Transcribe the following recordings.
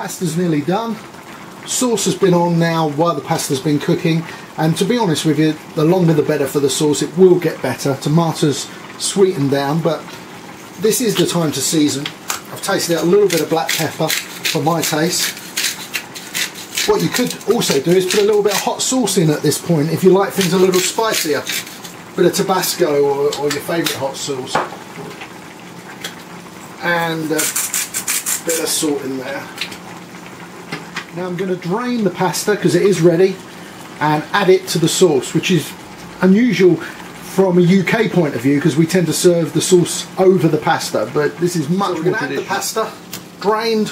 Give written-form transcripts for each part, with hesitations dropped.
pasta's nearly done. Sauce has been on now while the pasta's been cooking, and to be honest with you, the longer the better for the sauce. It will get better. Tomatoes sweeten down, but this is the time to season. I've tasted a little bit of black pepper for my taste. What you could also do is put a little bit of hot sauce in at this point if you like things a little spicier. Bit of Tabasco or your favourite hot sauce. And a bit of salt in there. Now I'm going to drain the pasta because it is ready and add it to the sauce, which is unusual from a UK point of view because we tend to serve the sauce over the pasta, but this is much more traditional. Add the pasta drained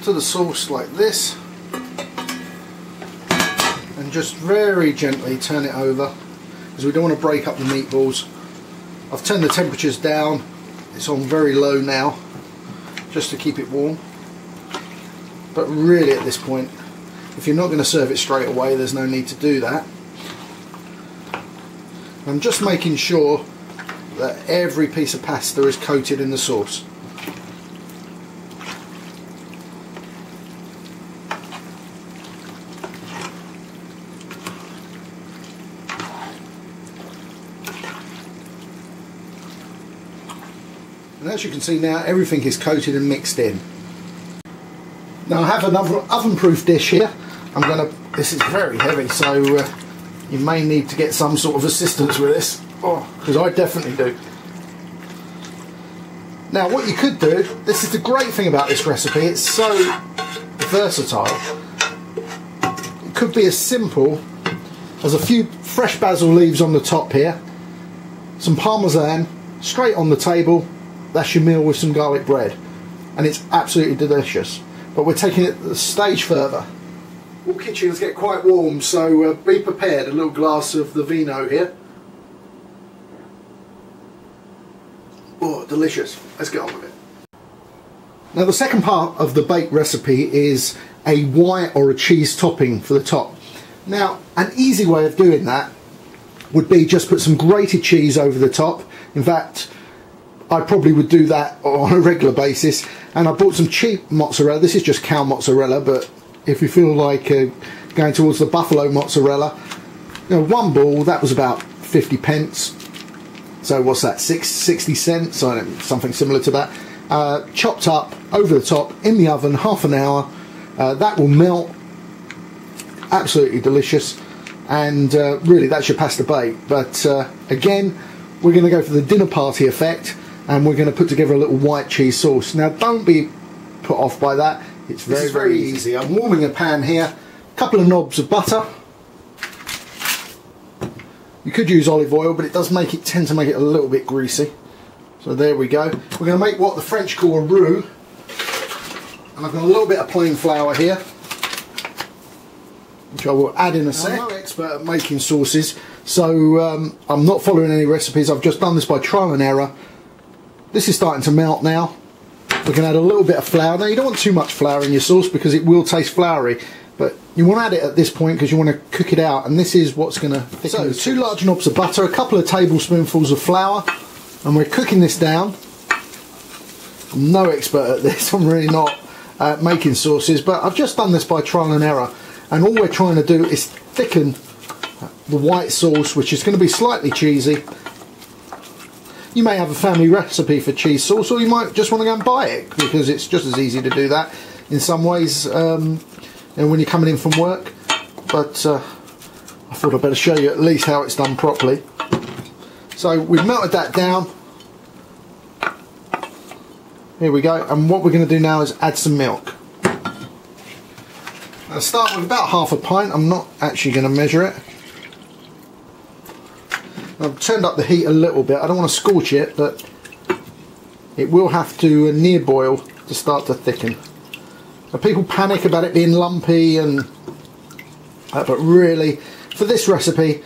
to the sauce like this and just very gently turn it over because we don't want to break up the meatballs. I've turned the temperatures down, it's on very low now just to keep it warm, but really at this point, if you're not going to serve it straight away, there's no need to do that. I'm just making sure that every piece of pasta is coated in the sauce. And as you can see now, everything is coated and mixed in. Now I have another oven-proof dish here. This is very heavy, so you may need to get some sort of assistance with this, because I definitely do. Now what you could do, this is the great thing about this recipe, it's so versatile. It could be as simple as a few fresh basil leaves on the top here, some parmesan straight on the table. That's your meal with some garlic bread, and it's absolutely delicious. But we're taking it a stage further. All kitchens get quite warm, so be prepared. A little glass of the vino here. Oh, delicious. Let's get on with it. Now the second part of the baked recipe is a white or a cheese topping for the top. Now an easy way of doing that would be just put some grated cheese over the top. In fact, I probably would do that on a regular basis, and I bought some cheap mozzarella. This is just cow mozzarella, but if you feel like going towards the buffalo mozzarella, you know, one ball, that was about 50 pence. So what's that, 60 cents, I don't know, something similar to that. Chopped up over the top in the oven, half an hour. That will melt, absolutely delicious, and really that's your pasta bake. But again, we're going to go for the dinner party effect, and we're going to put together a little white cheese sauce. Now don't be put off by that, it's very easy. I'm warming a pan here, a couple of knobs of butter. You could use olive oil, but it does tend to make it a little bit greasy. So there we go. We're going to make what the French call a roux, and I've got a little bit of plain flour here, which I will add in a sec. I'm no expert at making sauces, so I'm not following any recipes. I've just done this by trial and error. This is starting to melt now. We can add a little bit of flour. Now you don't want too much flour in your sauce because it will taste floury, but you want to add it at this point because you want to cook it out, and this is what's going to thicken. So 2 large knobs of butter, a couple of tablespoonfuls of flour, and we're cooking this down. I'm no expert at this, I'm really not making sauces, but I've just done this by trial and error, and all we're trying to do is thicken the white sauce, which is going to be slightly cheesy. You may have a family recipe for cheese sauce, or you might just want to go and buy it, because it's just as easy to do that in some ways when you're coming in from work. But I thought I'd better show you at least how it's done properly. So we've melted that down. Here we go, and what we're going to do now is add some milk. I'll start with about half a pint. I'm not actually going to measure it. I've turned up the heat a little bit. I don't want to scorch it, but it will have to near boil to start to thicken. Now, people panic about it being lumpy, but really, for this recipe,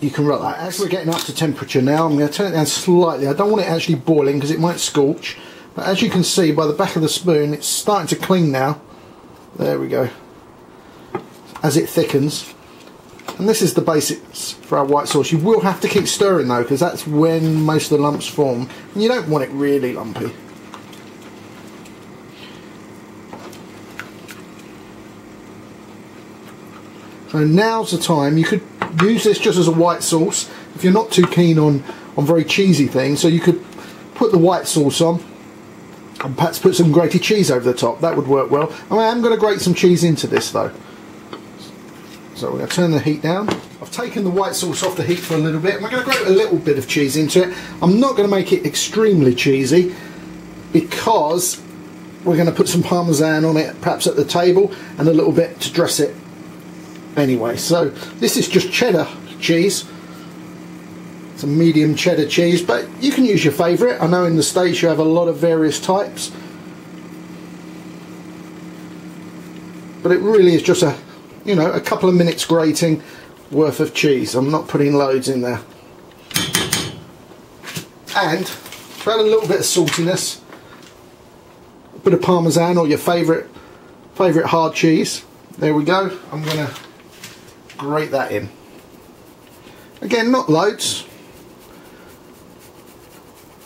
you can run that. As we're getting up to temperature now, I'm going to turn it down slightly. I don't want it actually boiling because it might scorch, but as you can see by the back of the spoon, it's starting to cling now. There we go. As it thickens. And this is the basics for our white sauce. You will have to keep stirring though, because that's when most of the lumps form, and you don't want it really lumpy. So now's the time. You could use this just as a white sauce if you're not too keen on very cheesy things. So you could put the white sauce on and perhaps put some grated cheese over the top. That would work well. I am going to grate some cheese into this though. So we're going to turn the heat down. I've taken the white sauce off the heat for a little bit. And we're going to grate a little bit of cheese into it. I'm not going to make it extremely cheesy because we're going to put some Parmesan on it, perhaps at the table, and a little bit to dress it anyway. So this is just cheddar cheese. It's a medium cheddar cheese, but you can use your favourite. I know in the States you have a lot of various types, but it really is just a couple of minutes grating worth of cheese. I'm not putting loads in there. And to add a little bit of saltiness, a bit of Parmesan or your favourite hard cheese. There we go. I'm going to grate that in. Again, not loads,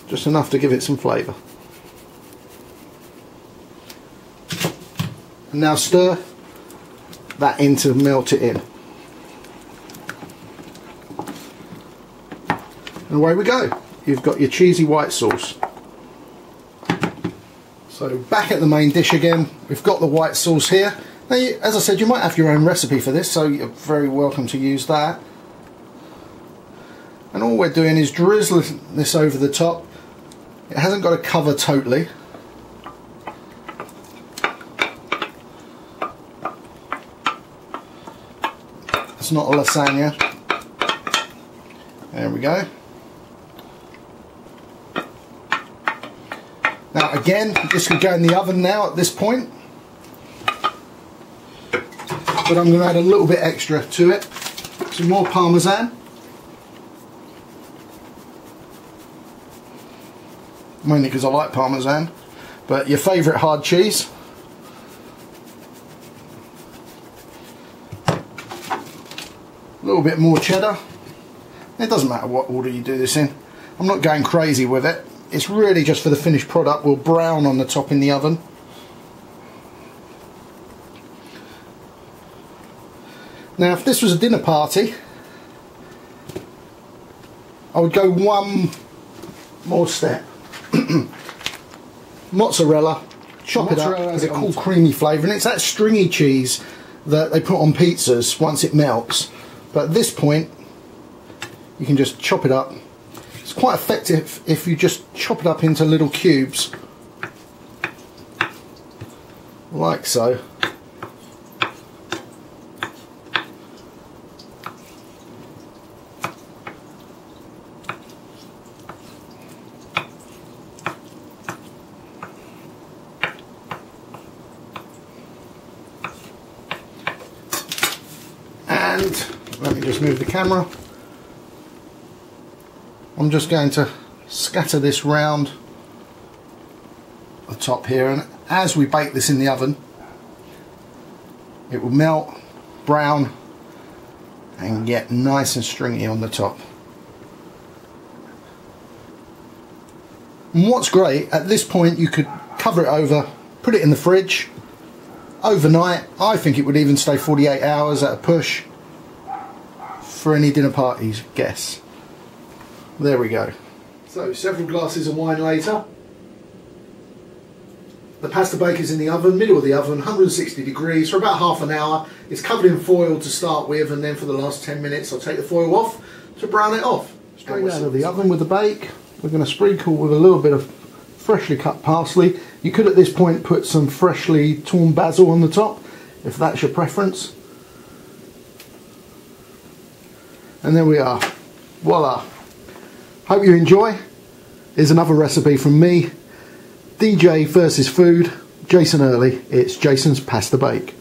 just enough to give it some flavour. And now stir that in to melt it in. And away we go. You've got your cheesy white sauce. So back at the main dish again, we've got the white sauce here. Now, as I said, you might have your own recipe for this, so you're very welcome to use that. And all we're doing is drizzling this over the top. It hasn't got to cover totally. It's not a lasagna. There we go. Now again, this could go in the oven now at this point, but I'm going to add a little bit extra to it. Some more Parmesan. Mainly because I like Parmesan, but your favourite hard cheese. A little bit more cheddar. It doesn't matter what order you do this in. I'm not going crazy with it. It's really just for the finished product. We'll brown on the top in the oven. Now if this was a dinner party, I would go one more step. Mozzarella, chop it up, has a cool creamy flavour, and it's that stringy cheese that they put on pizzas once it melts. But at this point you can just chop it up. It's quite effective if you just chop it up into little cubes, like so. And let me just move the camera. I'm just going to scatter this round the top here, and as we bake this in the oven it will melt, brown, and get nice and stringy on the top. And what's great, at this point you could cover it over, put it in the fridge overnight. I think it would even stay 48 hours at a push for any dinner parties guests. There we go. So several glasses of wine later, the pasta baker's in the oven, middle of the oven, 160 degrees for about half an hour. It's covered in foil to start with, and then for the last 10 minutes I'll take the foil off to brown it off. Straight out of the oven with the bake. We're going to sprinkle with a little bit of freshly cut parsley. You could at this point put some freshly torn basil on the top if that's your preference. And there we are. Voila. Hope you enjoy. Here's another recipe from me. DJ versus food. Jason Earley. It's Jason's Pasta Bake.